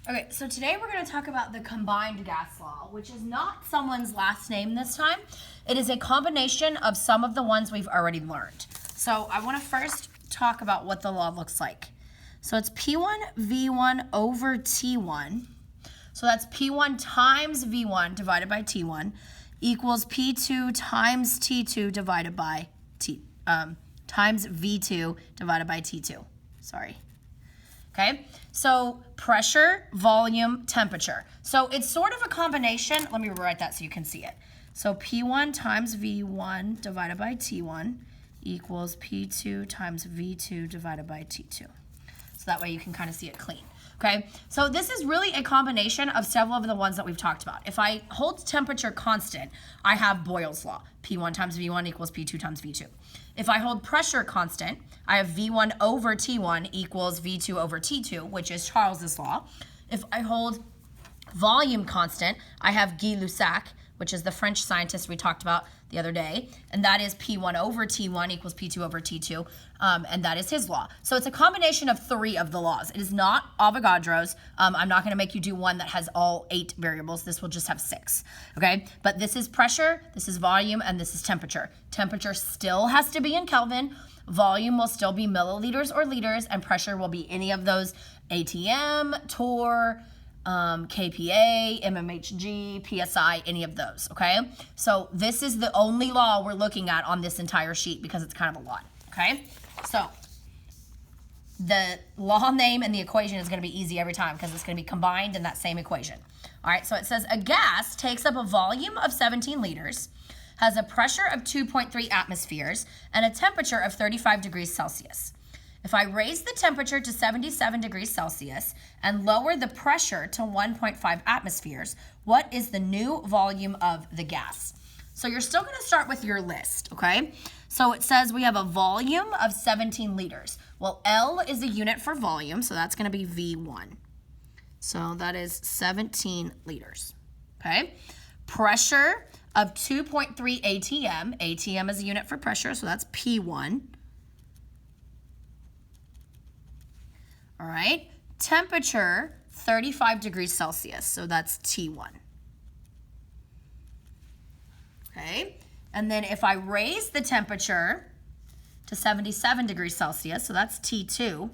Okay, so today we're going to talk about the combined gas law, which is not someone's last name this time. It is a combination of some of the ones we've already learned. So I want to first talk about what the law looks like. So it's P1 V1 over T1. So that's P1 times V1 divided by T1 equals P2 times T2 divided by times V2 divided by T2. Sorry. Okay, so pressure, volume, temperature. So it's sort of a combination. Let me rewrite that so you can see it. So P1 times V1 divided by T1 equals P2 times V2 divided by T2. So that way you can kind of see it clean. Okay, so this is really a combination of several of the ones that we've talked about. If I hold temperature constant, I have Boyle's law. P1 times V1 equals P2 times V2. If I hold pressure constant, I have V1 over T1 equals V2 over T2, which is Charles's law. If I hold volume constant, I have Gay-Lussac, which is the French scientist we talked about the other day, and that is P1 over T1 equals P2 over T2, and that is his law. So it's a combination of three of the laws. It is not Avogadro's. I'm not going to make you do one that has all 8 variables. This will just have 6, okay? But this is pressure, this is volume, and this is temperature. Temperature still has to be in Kelvin. Volume will still be milliliters or liters, and pressure will be any of those ATM, torr, kPa, mmHg, psi, any of those, okay? So this is the only law we're looking at on this entire sheet because it's kind of a lot, okay? So the law name and the equation is going to be easy every time because it's going to be combined in that same equation. All right, so it says a gas takes up a volume of 17 liters, has a pressure of 2.3 atmospheres, and a temperature of 35 degrees Celsius. If I raise the temperature to 77 degrees Celsius and lower the pressure to 1.5 atmospheres, what is the new volume of the gas? So you're still going to start with your list, okay? So it says we have a volume of 17 liters. Well, L is a unit for volume, so that's going to be V1. So that is 17 liters, okay? Pressure of 2.3 ATM. ATM is a unit for pressure, so that's P1. All right, temperature, 35 degrees Celsius, so that's T1. Okay, and then if I raise the temperature to 77 degrees Celsius, so that's T2,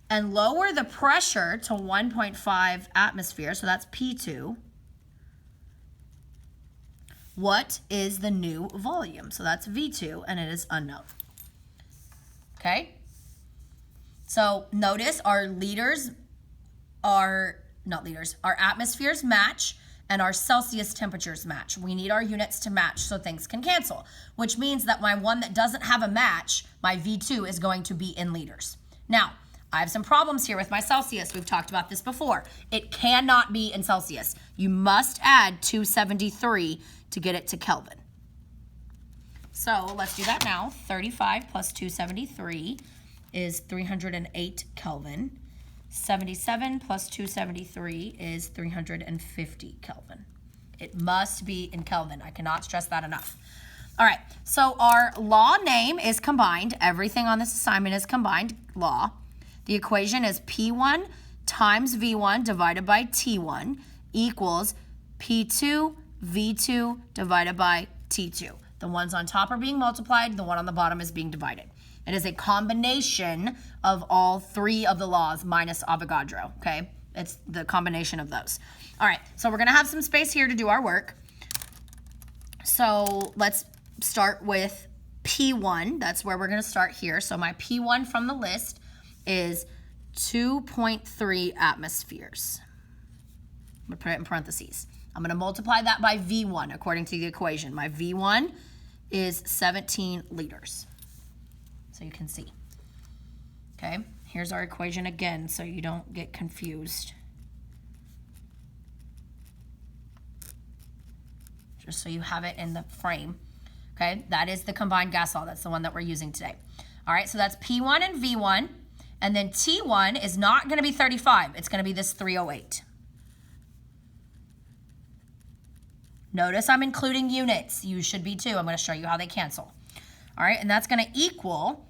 and lower the pressure to 1.5 atmosphere, so that's P2, what is the new volume? So that's V2, and it is unknown. Okay? So notice our liters are, not liters, our atmospheres match and our Celsius temperatures match. We need our units to match so things can cancel, which means that my one that doesn't have a match, my V2 is going to be in liters. Now, I have some problems here with my Celsius. We've talked about this before. It cannot be in Celsius. You must add 273 to get it to Kelvin. So let's do that now. 35 plus 273 is 308 Kelvin. 77 plus 273 is 350 Kelvin. It must be in Kelvin. I cannot stress that enough. All right, so our law name is combined. Everything on this assignment is combined law. The equation is P1 times V1 divided by T1 equals P2 V2 divided by T2. The ones on top are being multiplied. The one on the bottom is being divided. It is a combination of all 3 of the laws minus Avogadro, okay? It's the combination of those. All right, so we're going to have some space here to do our work. So let's start with P1. That's where we're going to start here. So my P1 from the list is 2.3 atmospheres. I'm going to put it in parentheses. I'm going to multiply that by V1 according to the equation. My V1 is 17 liters. So you can see. Okay, here's our equation again so you don't get confused. Just so you have it in the frame. Okay, that is the combined gas law. That's the one that we're using today. All right, so that's P1 and V1. And then T1 is not going to be 35. It's going to be this 308. Notice I'm including units. You should be too. I'm going to show you how they cancel. All right, and that's going to equal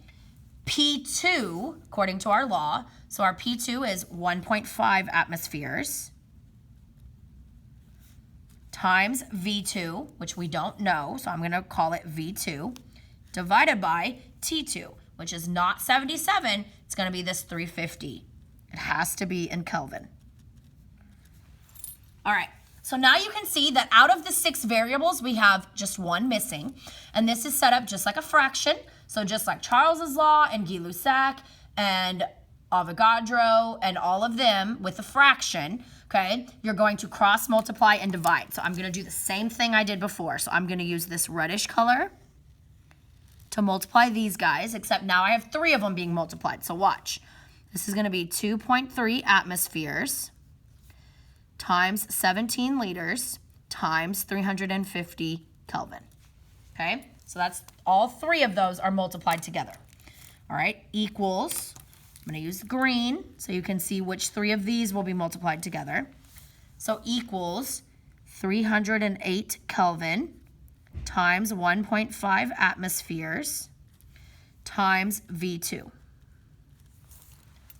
P2, according to our law, so our P2 is 1.5 atmospheres times V2, which we don't know, so I'm going to call it V2, divided by T2, which is not 77. It's going to be this 350. It has to be in Kelvin. All right, so now you can see that out of the 6 variables, we have just one missing, and this is set up just like a fraction. So just like Charles's law and Gay-Lussac and Avogadro and all of them with a fraction, okay, you're going to cross multiply and divide. So I'm going to do the same thing I did before. So I'm going to use this reddish color to multiply these guys, except now I have 3 of them being multiplied. So watch. This is going to be 2.3 atmospheres times 17 liters times 350 Kelvin. Okay, so that's all 3 of those are multiplied together. All right, equals, I'm going to use green so you can see which 3 of these will be multiplied together. So equals 308 Kelvin times 1.5 atmospheres times V2.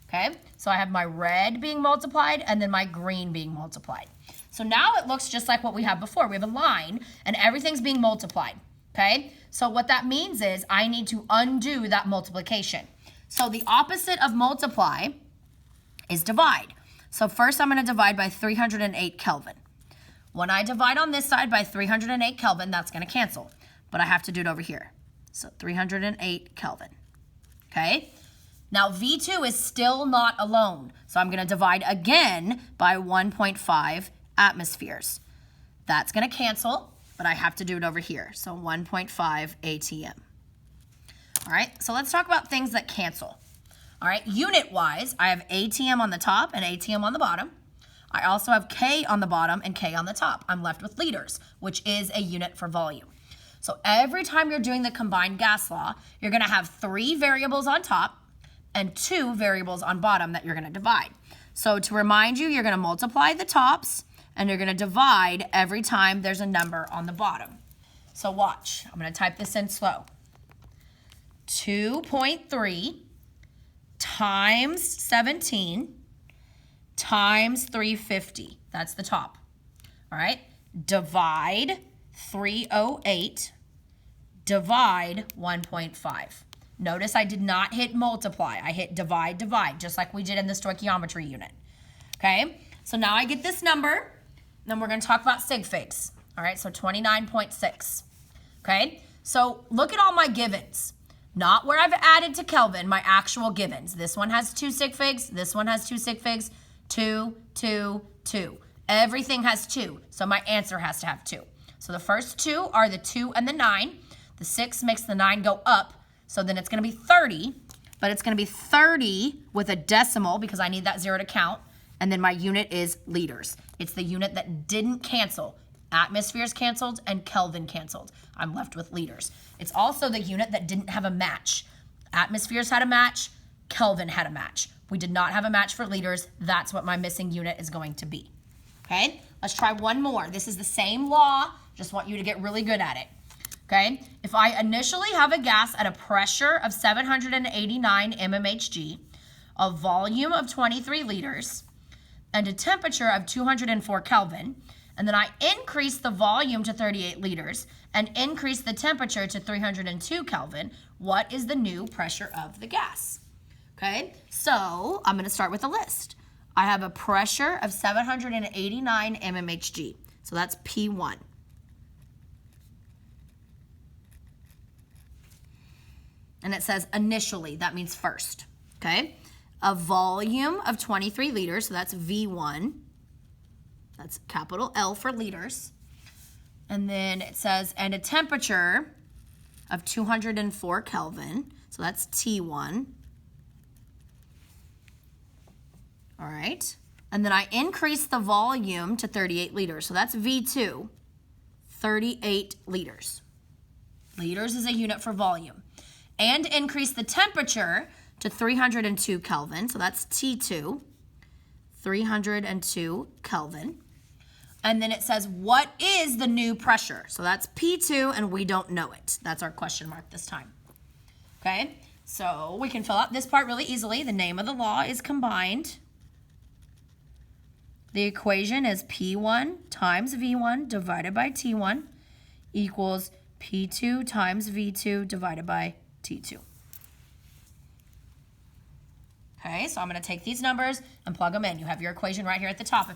Okay, so I have my red being multiplied and then my green being multiplied. So now it looks just like what we had before. We have a line and everything's being multiplied. Okay, so what that means is I need to undo that multiplication. So the opposite of multiply is divide. So first I'm going to divide by 308 Kelvin. When I divide on this side by 308 Kelvin, that's going to cancel. But I have to do it over here. So 308 Kelvin. Okay, now V2 is still not alone. So I'm going to divide again by 1.5 atmospheres. That's going to cancel. But I have to do it over here. So 1.5 ATM. All right, so let's talk about things that cancel. All right, unit-wise, I have ATM on the top and ATM on the bottom. I also have K on the bottom and K on the top. I'm left with liters, which is a unit for volume. So every time you're doing the combined gas law, you're going to have 3 variables on top and 2 variables on bottom that you're going to divide. So to remind you, you're going to multiply the tops and you're going to divide every time there's a number on the bottom. So watch. I'm going to type this in slow. 2.3 times 17 times 350. That's the top. All right. Divide 308. Divide 1.5. Notice I did not hit multiply. I hit divide, divide, just like we did in the stoichiometry unit. Okay. So now I get this number. Then we're going to talk about sig figs. All right, so 29.6. Okay, so look at all my givens. Not where I've added to Kelvin, my actual givens. This one has 2 sig figs. This one has 2 sig figs. 2, 2, 2. Everything has 2, so my answer has to have 2. So the first 2 are the 2 and the 9. The 6 makes the 9 go up, so then it's going to be 30. But it's going to be 30 with a decimal because I need that 0 to count. And then my unit is liters. It's the unit that didn't cancel. Atmospheres canceled and Kelvin canceled. I'm left with liters. It's also the unit that didn't have a match. Atmospheres had a match. Kelvin had a match. We did not have a match for liters. That's what my missing unit is going to be. Okay, let's try one more. This is the same law. Just want you to get really good at it. Okay, if I initially have a gas at a pressure of 789 mmHg, a volume of 23 liters, and a temperature of 204 Kelvin, and then I increase the volume to 38 liters and increase the temperature to 302 Kelvin, what is the new pressure of the gas? Okay, so I'm going to start with a list. I have a pressure of 789 mmHg, so that's P1. And it says initially, that means first, okay? A volume of 23 liters, so that's V1. That's capital L for liters. And then it says, and a temperature of 204 Kelvin, so that's T1. All right. And then I increase the volume to 38 liters, so that's V2, 38 liters. Liters is a unit for volume. And increase the temperature to 302 Kelvin, so that's T2, 302 Kelvin. And then it says, what is the new pressure? So that's P2, and we don't know it. That's our question mark this time. Okay? So we can fill out this part really easily. The name of the law is combined. The equation is P1 times V1 divided by T1 equals P2 times V2 divided by T2. Okay, so I'm going to take these numbers and plug them in. You have your equation right here at the top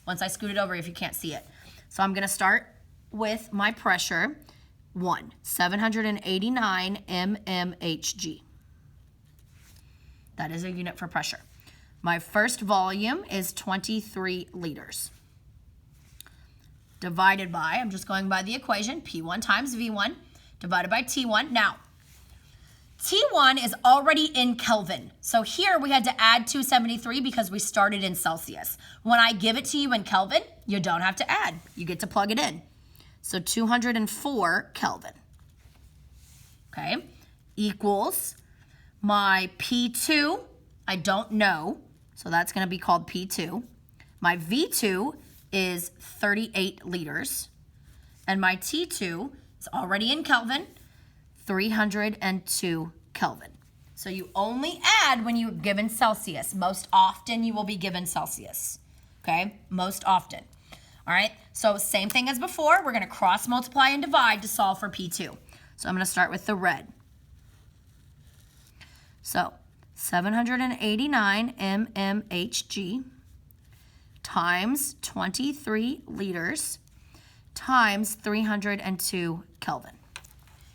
once I scoot it over if you can't see it. So I'm going to start with my pressure, 789 mmHg. That is a unit for pressure. My first volume is 23 liters. Divided by, I'm just going by the equation, P1 times V1 divided by T1. Now, T1 is already in Kelvin. So here we had to add 273 because we started in Celsius. When I give it to you in Kelvin, you don't have to add. You get to plug it in. So 204 Kelvin. Okay, equals my P2, I don't know, so that's going to be called P2. My V2 is 38 liters, and my T2 is already in Kelvin, 302 Kelvin. So you only add when you're given Celsius. Most often you will be given Celsius, okay? Most often. All right, so same thing as before. We're going to cross multiply and divide to solve for P2. So I'm going to start with the red. So 789 mmHg times 23 liters times 302 Kelvin.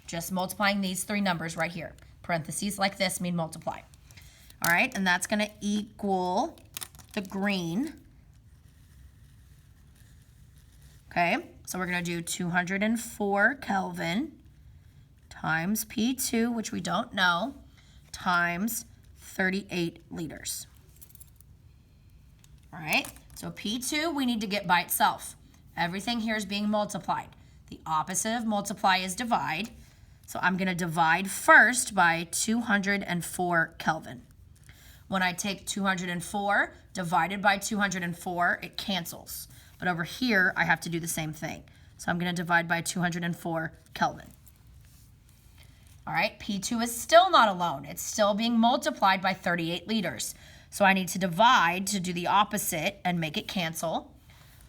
Just multiplying these three numbers right here. Parentheses like this mean multiply. All right, and that's going to equal the green. Okay, so we're going to do 204 Kelvin times P2, which we don't know, times 38 liters. All right, so P2 we need to get by itself. Everything here is being multiplied. The opposite of multiply is divide. So I'm going to divide first by 204 Kelvin. When I take 204 divided by 204, it cancels. But over here, I have to do the same thing. So I'm going to divide by 204 Kelvin. All right, P2 is still not alone. It's still being multiplied by 38 liters. So I need to divide to do the opposite and make it cancel.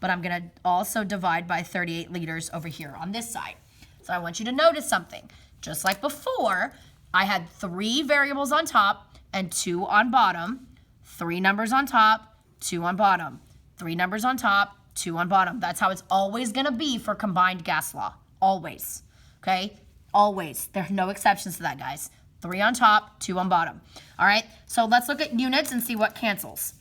But I'm going to also divide by 38 liters over here on this side. So I want you to notice something. Just like before, I had 3 variables on top and 2 on bottom. 3 numbers on top, 2 on bottom. 3 numbers on top, 2 on bottom. That's how it's always going to be for combined gas law. Always. Okay? Always. There are no exceptions to that, guys. 3 on top, 2 on bottom. All right? So let's look at units and see what cancels.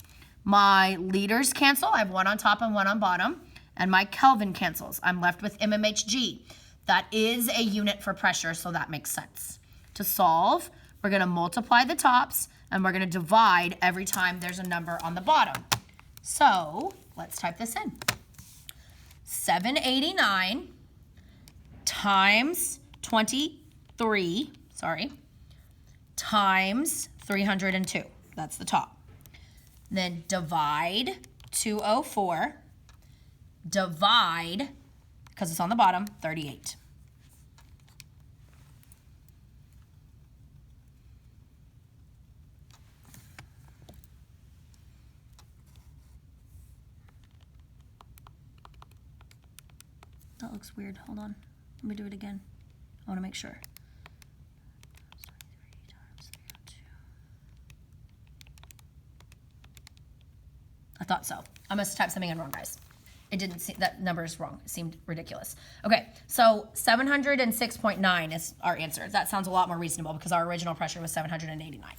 My liters cancel. I have 1 on top and 1 on bottom. And my Kelvin cancels. I'm left with mmHg. That is a unit for pressure, so that makes sense. To solve, we're going to multiply the tops, and we're going to divide every time there's a number on the bottom. So let's type this in. 789 times 23, times 302. That's the top. Then divide 204, divide, because it's on the bottom, 38. That looks weird. Hold on. Let me do it again. I want to make sure. I thought so. I must have typed something in wrong, guys. It didn't seem, that number is wrong. It seemed ridiculous. Okay, so 706.9 is our answer. That sounds a lot more reasonable because our original pressure was 789.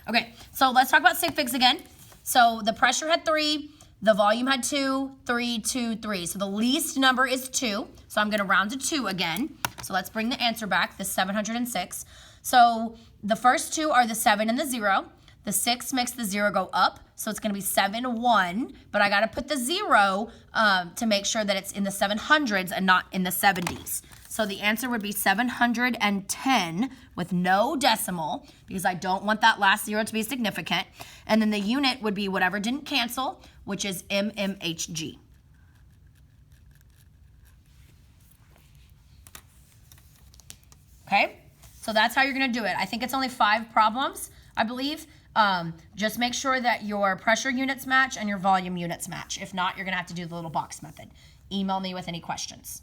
Okay, so let's talk about sig figs again. So the pressure had 3, the volume had 2, 3, 2, 3. So the least number is 2. So I'm going to round to 2 again. So let's bring the answer back, the 706. So the first 2 are the 7 and the 0. The 6 makes the 0 go up, so it's going to be 7, 1, but I got to put the 0 to make sure that it's in the 700s and not in the 70s. So the answer would be 710 with no decimal because I don't want that last 0 to be significant. And then the unit would be whatever didn't cancel, which is mmHg. Okay, So that's how you're gonna do it. I think it's only 5 problems, I believe. Just make sure that your pressure units match and your volume units match. If not, you're gonna have to do the little box method. Email me with any questions.